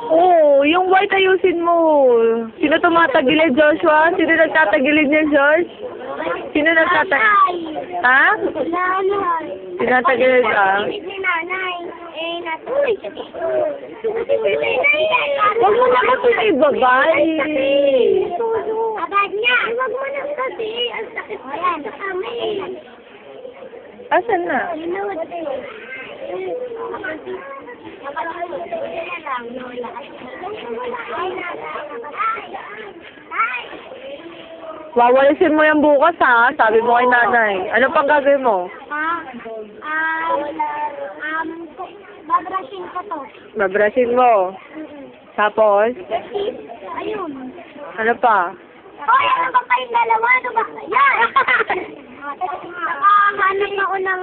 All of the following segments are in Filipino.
Oo, yung white ayusin mo. Sino tumatagilid, Joshua? Sino nagtatagilid niya, George? Sino nagtatagilid? Ha? Nanay. Tinatagilid ka? Si nanay. Eh, natuloy siya dito. Huwag mo na kasi ibabay. Abad niya. Huwag mo na kasi. Ang sakit pa yan. Kami. Asan na? Wawalisin mo yan bukas, ha? Sabi mo kay nanay. Ano pang gagawin mo? Babrushin ko to. Babrasin mo. Tapos? Ayun. Ano pa? Hoy, ano ba kayong dalawa? Ano ba? Yan! Hanap ako ng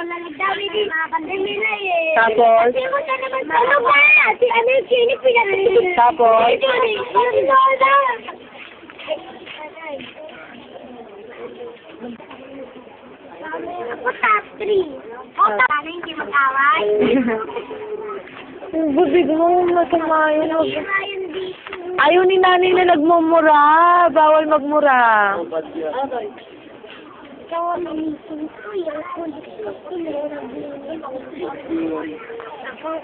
nalagdawi din. Pandemi na eh. Tapos? Kasi mo siya naman. Ano ba? Si ano yung clinic pinag-clinic. Tapos? Yung Lola. Ako top 3. O, sana hindi mag-away. Bubig mo, matumayon. Hindi na yun dito. Ayaw ni nanay na nagmumura. Bawal magmura. Ikaw ang mamising ko. Yung kulit ko. Ako